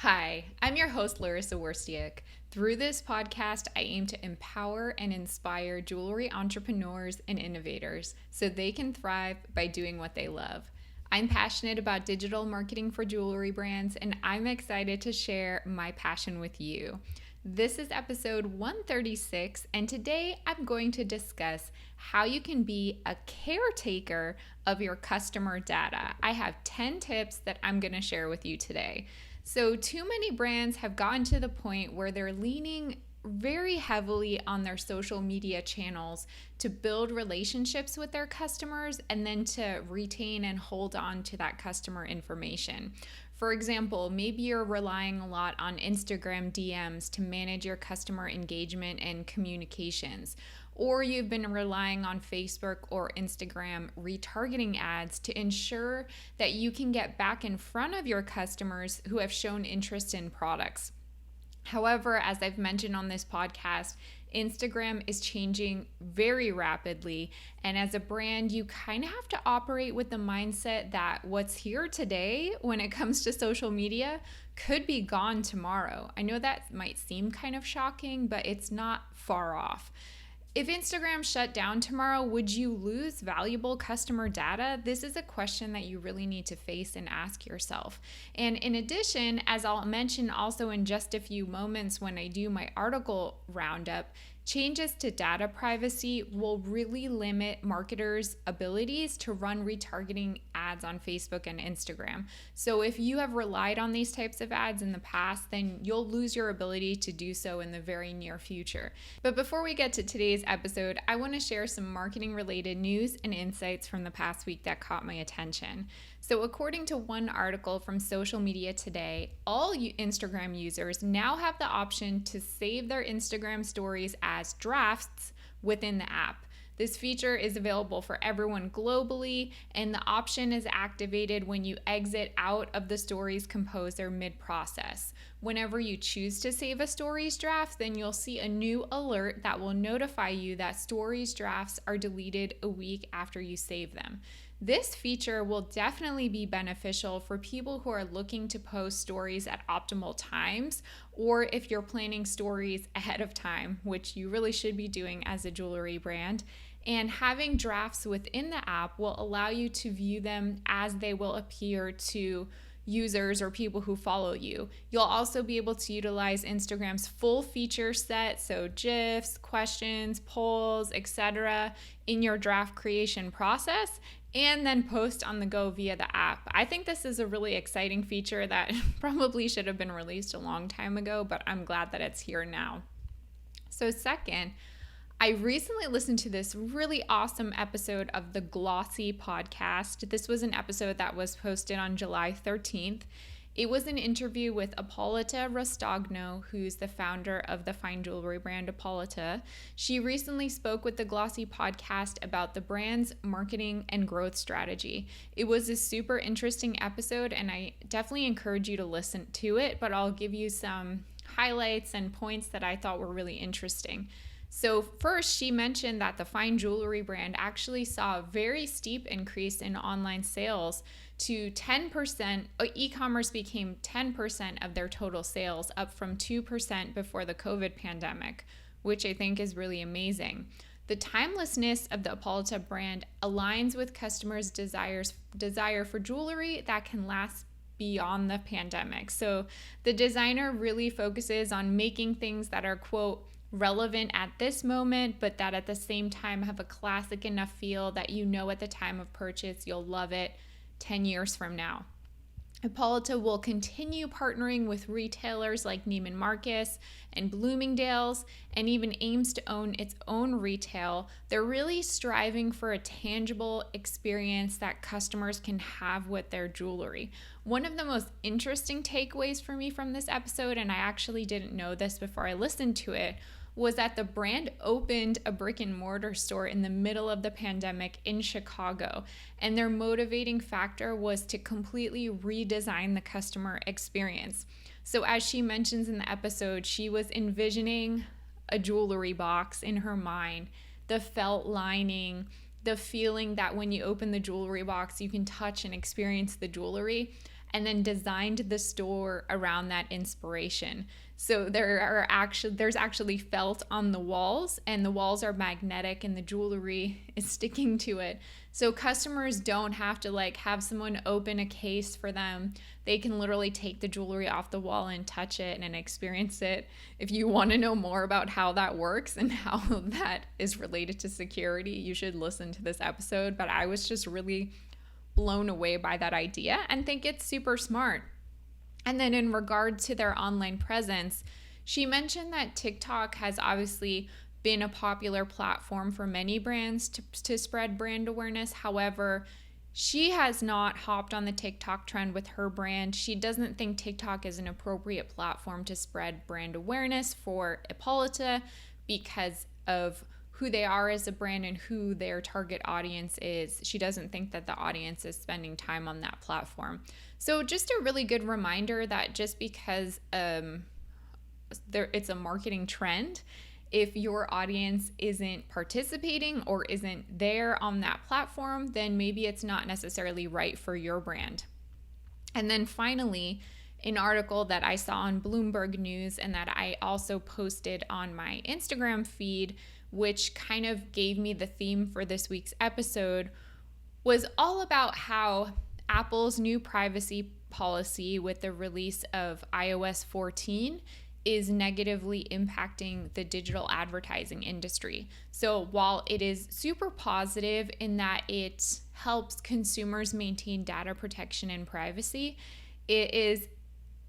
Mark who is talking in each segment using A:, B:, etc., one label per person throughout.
A: Hi, I'm your host, Larissa Werstiak. Through this podcast, I aim to empower and inspire jewelry entrepreneurs and innovators so they can thrive by doing what they love. I'm passionate about digital marketing for jewelry brands, and I'm excited to share my passion with you. This is episode 136, and today I'm going to discuss how you can be a caretaker of your customer data. I have 10 tips that I'm going to share with you today. So too many brands have gotten to the point where they're leaning very heavily on their social media channels to build relationships with their customers and then to retain and hold on to that customer information. For example, maybe you're relying a lot on Instagram DMs to manage your customer engagement and communications. Or you've been relying on Facebook or Instagram retargeting ads to ensure that you can get back in front of your customers who have shown interest in products. However, as I've mentioned on this podcast, Instagram is changing very rapidly. And as a brand, you kind of have to operate with the mindset that what's here today when it comes to social media could be gone tomorrow. I know that might seem kind of shocking, but it's not far off. If Instagram shut down tomorrow, would you lose valuable customer data? This is a question that you really need to face and ask yourself. And in addition, as I'll mention also in just a few moments when I do my article roundup, changes to data privacy will really limit marketers' abilities to run retargeting ads on Facebook and Instagram. So if you have relied on these types of ads in the past, then you'll lose your ability to do so in the very near future. But before we get to today's episode, I want to share some marketing related news and insights from the past week that caught my attention. So according to one article from Social Media Today, all Instagram users now have the option to save their Instagram stories as drafts within the app. This feature is available for everyone globally, and the option is activated when you exit out of the Stories Composer mid-process. Whenever you choose to save a Stories draft, then you'll see a new alert that will notify you that Stories drafts are deleted a week after you save them. This feature will definitely be beneficial for people who are looking to post stories at optimal times, or if you're planning stories ahead of time, which you really should be doing as a jewelry brand. And having drafts within the app will allow you to view them as they will appear to users or people who follow you. You'll also be able to utilize Instagram's full feature set, so GIFs, questions, polls, etc., in your draft creation process, and then post on the go via the app. I think this is a really exciting feature that probably should have been released a long time ago, but I'm glad that it's here now. So second, I recently listened to this really awesome episode of the Glossy Podcast. This was an episode that was posted on July 13th. It was an interview with Ippolita Rostogno, who's the founder of the fine jewelry brand Ippolita. She recently spoke with the Glossy Podcast about the brand's marketing and growth strategy. It was a super interesting episode, and I definitely encourage you to listen to it, but I'll give you some highlights and points that I thought were really interesting. So first, she mentioned that the fine jewelry brand actually saw a very steep increase in online sales to 10%. E-commerce became 10% of their total sales, up from 2% before the COVID pandemic, which I think is really amazing. The timelessness of the Ippolita brand aligns with customers' desire for jewelry that can last beyond the pandemic. So the designer really focuses on making things that are, quote, relevant at this moment, but that at the same time have a classic enough feel that you know at the time of purchase you'll love it 10 years from now. Ippolita will continue partnering with retailers like Neiman Marcus and Bloomingdale's, and even aims to own its own retail. They're really striving for a tangible experience that customers can have with their jewelry. One of the most interesting takeaways for me from this episode, and I actually didn't know this before I listened to it, was that the brand opened a brick and mortar store in the middle of the pandemic in Chicago. And their motivating factor was to completely redesign the customer experience. So as she mentions in the episode, she was envisioning a jewelry box in her mind, the felt lining, the feeling that when you open the jewelry box, you can touch and experience the jewelry. and then designed the store around that inspiration. So there's actually felt on the walls, and the walls are magnetic and the jewelry is sticking to it. So customers don't have to like have someone open a case for them. They can literally take the jewelry off the wall and touch it and experience it. If you want to know more about how that works and how that is related to security, you should listen to this episode. But I was just really blown away by that idea and think it's super smart. And then in regard to their online presence, she mentioned that TikTok has obviously been a popular platform for many brands to spread brand awareness. However, she has not hopped on the TikTok trend with her brand. She doesn't think TikTok is an appropriate platform to spread brand awareness for Hippolyta because of who they are as a brand and who their target audience is. She doesn't think that the audience is spending time on that platform. So just a really good reminder that just because it's a marketing trend, if your audience isn't participating or isn't there on that platform, then maybe it's not necessarily right for your brand. And then finally, an article that I saw on Bloomberg News and that I also posted on my Instagram feed, which kind of gave me the theme for this week's episode, was all about how Apple's new privacy policy with the release of iOS 14 is negatively impacting the digital advertising industry. So while it is super positive in that it helps consumers maintain data protection and privacy, it is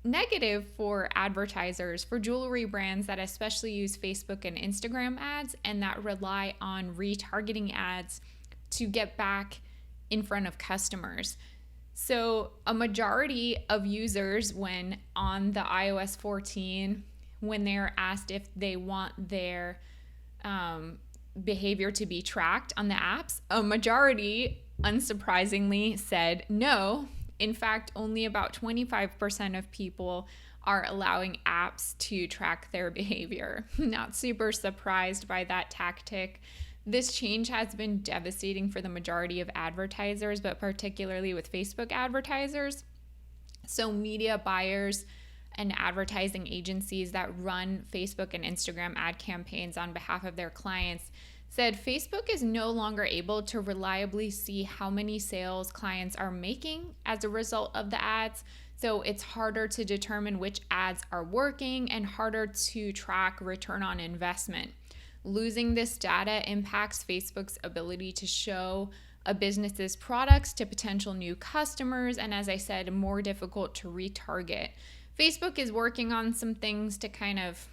A: negative for advertisers, for jewelry brands that especially use Facebook and Instagram ads and that rely on retargeting ads to get back in front of customers. So a majority of users, when on the iOS 14, when they're asked if they want their behavior to be tracked on the apps, a majority, unsurprisingly, said no. In fact, only about 25% of people are allowing apps to track their behavior. Not super surprised by that tactic. This change has been devastating for the majority of advertisers, but particularly with Facebook advertisers. So media buyers and advertising agencies that run Facebook and Instagram ad campaigns on behalf of their clients said Facebook is no longer able to reliably see how many sales clients are making as a result of the ads. So it's harder to determine which ads are working and harder to track return on investment. Losing this data impacts Facebook's ability to show a business's products to potential new customers, and as I said, more difficult to retarget. Facebook is working on some things to kind of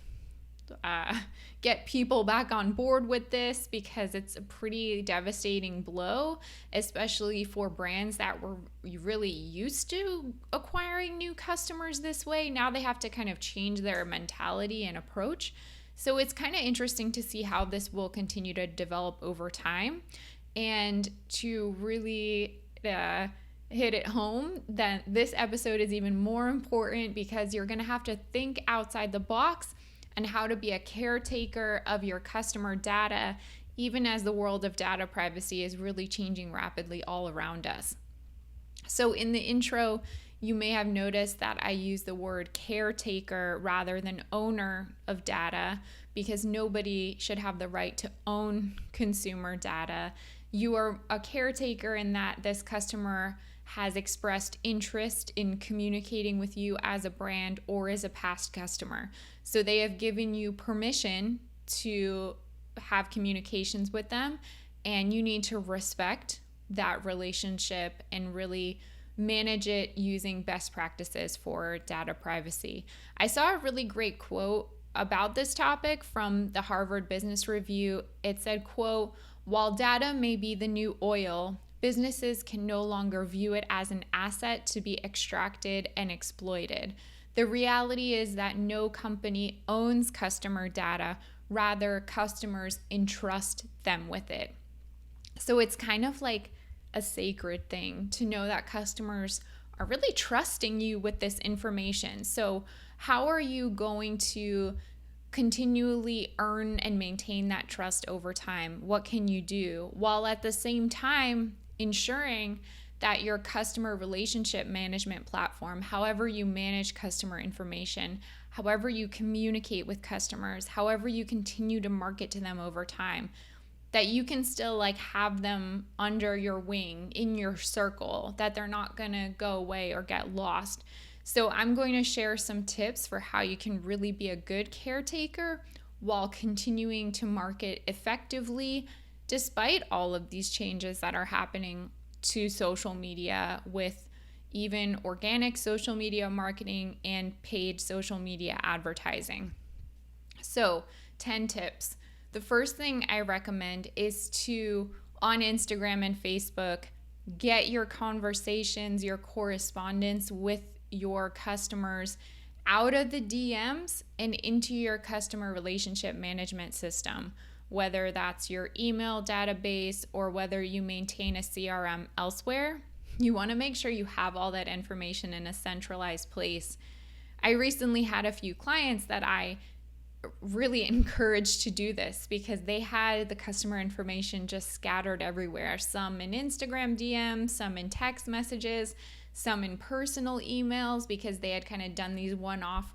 A: get people back on board with this because it's a pretty devastating blow, especially for brands that were really used to acquiring new customers this way. Now they have to kind of change their mentality and approach. So it's kind of interesting to see how this will continue to develop over time. And to really hit it home, that this episode is even more important because you're going to have to think outside the box and how to be a caretaker of your customer data, even as the world of data privacy is really changing rapidly all around us. So in the intro, you may have noticed that I use the word caretaker rather than owner of data because nobody should have the right to own consumer data. You are a caretaker in that this customer has expressed interest in communicating with you as a brand or as a past customer. So they have given you permission to have communications with them, and you need to respect that relationship and really manage it using best practices for data privacy. I saw a really great quote about this topic from the Harvard Business Review. It said, quote, "While data may be the new oil, businesses can no longer view it as an asset to be extracted and exploited. The reality is that no company owns customer data, rather customers entrust them with it." So it's kind of like a sacred thing to know that customers are really trusting you with this information. So how are you going to continually earn and maintain that trust over time? What can you do while at the same time ensuring that your customer relationship management platform, however you manage customer information, however you communicate with customers, however you continue to market to them over time, that you can still like have them under your wing, in your circle, that they're not gonna go away or get lost. So I'm going to share some tips for how you can really be a good caretaker while continuing to market effectively, despite all of these changes that are happening to social media, with even organic social media marketing and paid social media advertising. So 10 tips. The first thing I recommend is to, on Instagram and Facebook, get your conversations, your correspondence with your customers out of the DMs and into your customer relationship management system, whether that's your email database or whether you maintain a CRM elsewhere. You want to make sure you have all that information in a centralized place. I recently had a few clients that I really encouraged to do this because they had the customer information just scattered everywhere. Some in Instagram DMs, some in text messages, some in personal emails because they had kind of done these one-off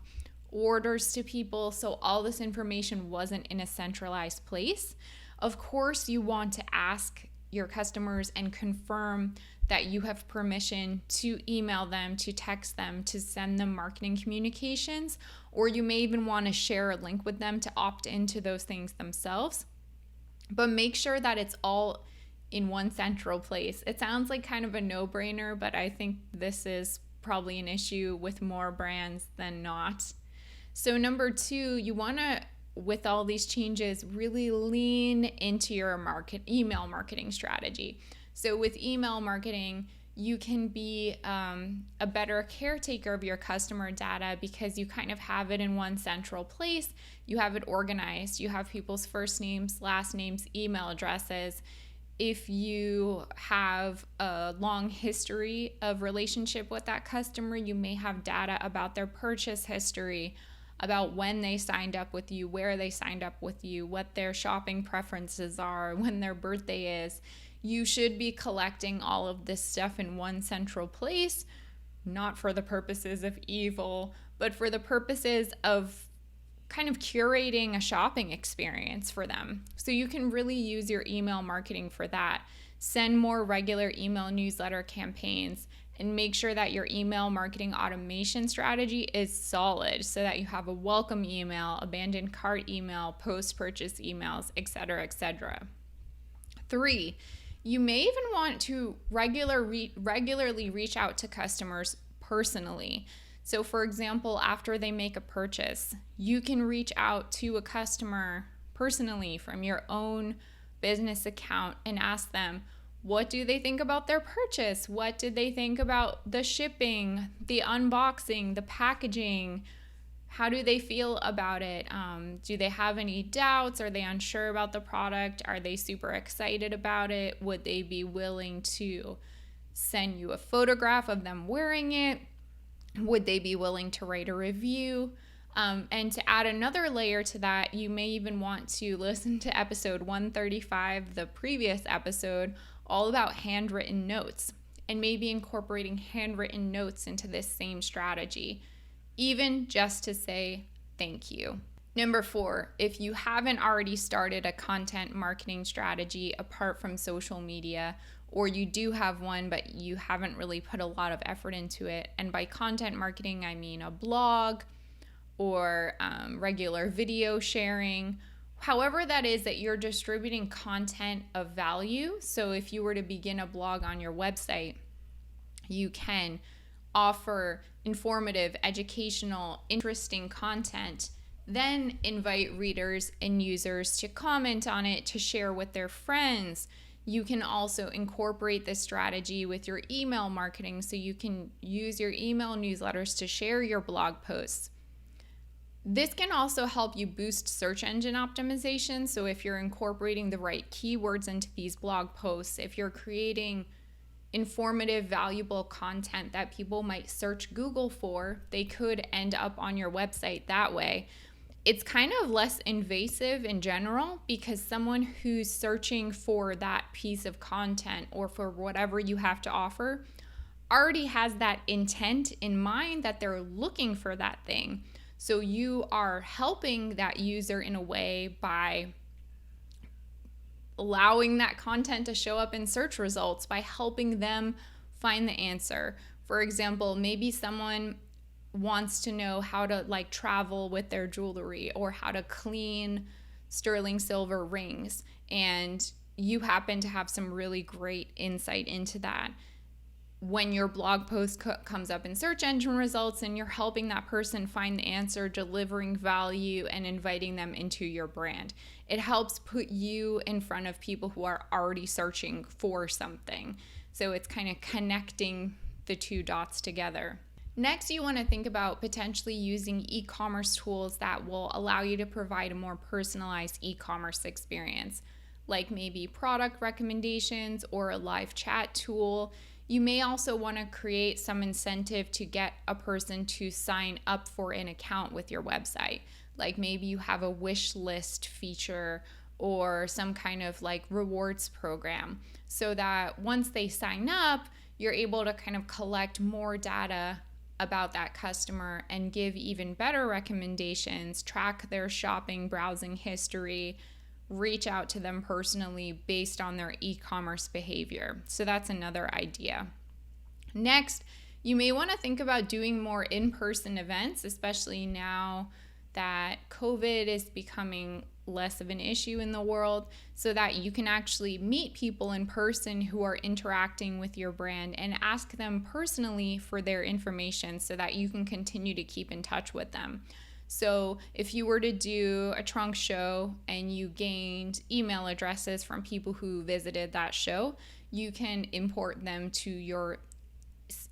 A: orders to people. So all this information wasn't in a centralized place. Of course, you want to ask your customers and confirm that you have permission to email them, to text them, to send them marketing communications, or you may even want to share a link with them to opt into those things themselves. But make sure that it's all in one central place. It sounds like kind of a no-brainer, but I think this is probably an issue with more brands than not. So number 2, you want to, with all these changes, really lean into your email marketing strategy. So with email marketing, you can be a better caretaker of your customer data because you kind of have it in one central place. You have it organized. You have people's first names, last names, email addresses. If you have a long history of relationship with that customer, you may have data about their purchase history, about when they signed up with you, where they signed up with you, what their shopping preferences are, when their birthday is. You should be collecting all of this stuff in one central place, not for the purposes of evil, but for the purposes of kind of curating a shopping experience for them. So you can really use your email marketing for that. Send more regular email newsletter campaigns and make sure that your email marketing automation strategy is solid so that you have a welcome email, abandoned cart email, post-purchase emails, etc., etc. 3, you may even want to regularly reach out to customers personally. So for example, after they make a purchase, you can reach out to a customer personally from your own business account and ask them, what do they think about their purchase? What did they think about the shipping, the unboxing, the packaging? How do they feel about it? Do they have any doubts? Are they unsure about the product? Are they super excited about it? Would they be willing to send you a photograph of them wearing it? Would they be willing to write a review? And to add another layer to that, you may even want to listen to episode 135, the previous episode, all about handwritten notes, and maybe incorporating handwritten notes into this same strategy, even just to say thank you. Number 4, if you haven't already started a content marketing strategy apart from social media, or you do have one, but you haven't really put a lot of effort into it, and by content marketing, I mean a blog or regular video sharing, however that is that you're distributing content of value. So if you were to begin a blog on your website, you can offer informative, educational, interesting content, then invite readers and users to comment on it, to share with their friends. You can also incorporate this strategy with your email marketing, so you can use your email newsletters to share your blog posts. This can also help you boost search engine optimization. So if you're incorporating the right keywords into these blog posts, if you're creating informative, valuable content that people might search Google for, they could end up on your website that way. it's kind of less invasive in general because someone who's searching for that piece of content or for whatever you have to offer already has that intent in mind that they're looking for that thing. So you are helping that user in a way by allowing that content to show up in search results, by helping them find the answer. For example, maybe someone wants to know how to like travel with their jewelry or how to clean sterling silver rings, and you happen to have some really great insight into that. When your blog post comes up in search engine results and you're helping that person find the answer, delivering value and inviting them into your brand, it helps put you in front of people who are already searching for something. So it's kind of connecting the two dots together. Next, you want to think about potentially using e-commerce tools that will allow you to provide a more personalized e-commerce experience, like maybe product recommendations or a live chat tool. You may also want to create some incentive to get a person to sign up for an account with your website. Like maybe you have a wish list feature or some kind of like rewards program, so that once they sign up, you're able to kind of collect more data about that customer and give even better recommendations, track their shopping, browsing history, reach out to them personally based on their e-commerce behavior. So that's another idea. Next, you may want to think about doing more in-person events, especially now that COVID is becoming less of an issue in the world, so that you can actually meet people in person who are interacting with your brand and ask them personally for their information so that you can continue to keep in touch with them. So if you were to do a trunk show and you gained email addresses from people who visited that show, you can import them to your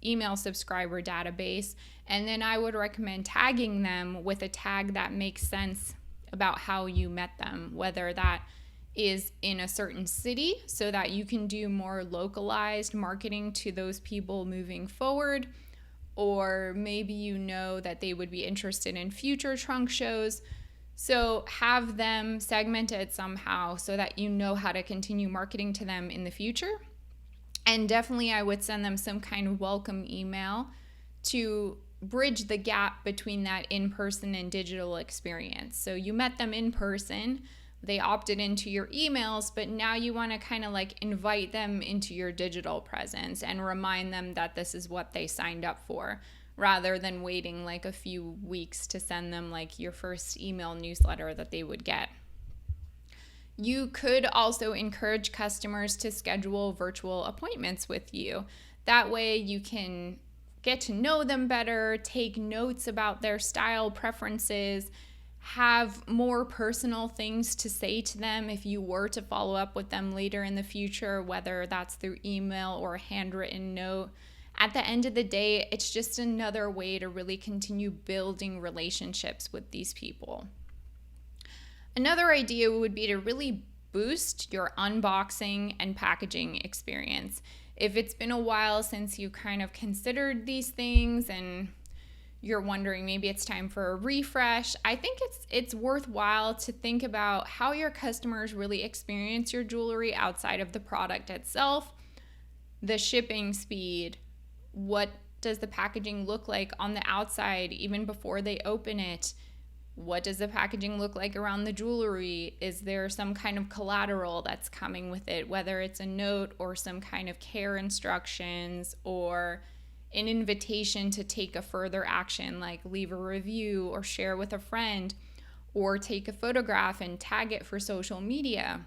A: email subscriber database. And then I would recommend tagging them with a tag that makes sense about how you met them, whether that is in a certain city so that you can do more localized marketing to those people moving forward, or maybe you know that they would be interested in future trunk shows. So have them segmented somehow so that you know how to continue marketing to them in the future. And definitely I would send them some kind of welcome email to bridge the gap between that in-person and digital experience. So you met them in person, they opted into your emails, but now you want to kind of like invite them into your digital presence and remind them that this is what they signed up for, rather than waiting like a few weeks to send them like your first email newsletter that they would get. You could also encourage customers to schedule virtual appointments with you. That way you can get to know them better, take notes about their style preferences, have more personal things to say to them if you were to follow up with them later in the future, whether that's through email or a handwritten note. At the end of the day, it's just another way to really continue building relationships with these people. Another idea would be to really boost your unboxing and packaging experience. If it's been a while since you kind of considered these things and you're wondering maybe it's time for a refresh, I think it's worthwhile to think about how your customers really experience your jewelry outside of the product itself, the shipping speed, what does the packaging look like on the outside even before they open it, what does the packaging look like around the jewelry, is there some kind of collateral that's coming with it, whether it's a note or some kind of care instructions or an invitation to take a further action, like leave a review or share with a friend or take a photograph and tag it for social media.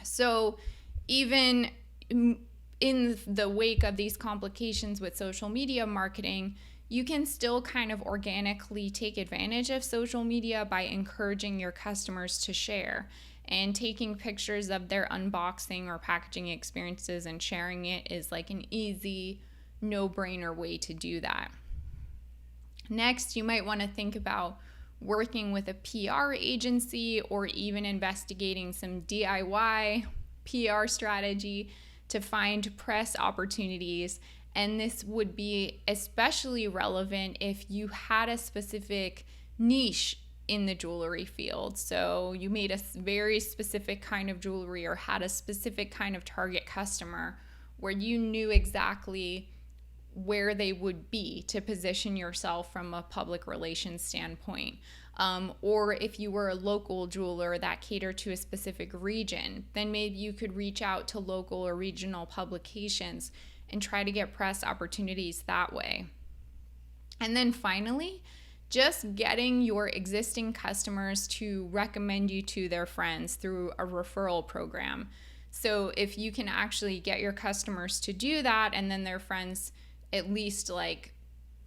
A: So even in the wake of these complications with social media marketing, you can still kind of organically take advantage of social media by encouraging your customers to share, and taking pictures of their unboxing or packaging experiences and sharing it is like an easy, no-brainer way to do that. Next, you might want to think about working with a PR agency or even investigating some DIY PR strategy to find press opportunities. And this would be especially relevant if you had a specific niche in the jewelry field. So you made a very specific kind of jewelry or had a specific kind of target customer where you knew exactly where they would be to position yourself from a public relations standpoint. Or if you were a local jeweler that catered to a specific region, then maybe you could reach out to local or regional publications and try to get press opportunities that way. And then finally, just getting your existing customers to recommend you to their friends through a referral program. So if you can actually get your customers to do that, and then their friends at least like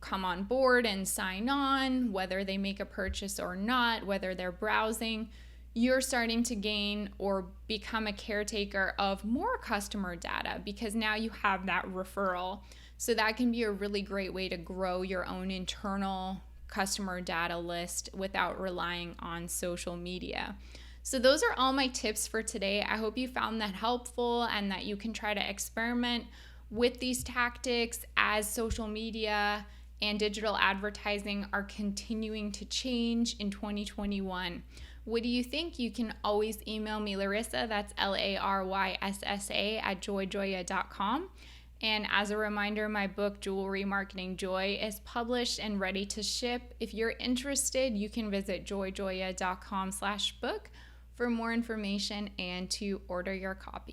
A: come on board and sign on, whether they make a purchase or not, whether they're browsing, you're starting to gain or become a caretaker of more customer data because now you have that referral. So that can be a really great way to grow your own internal customer data list without relying on social media. So those are all my tips for today. I hope you found that helpful and that you can try to experiment with these tactics as social media and digital advertising are continuing to change in 2021. What do you think? You can always email me, Larissa, that's LARYSSA @joyjoya.com. And as a reminder, my book, Jewelry Marketing Joy, is published and ready to ship. If you're interested, you can visit joyjoya.com/book for more information and to order your copy.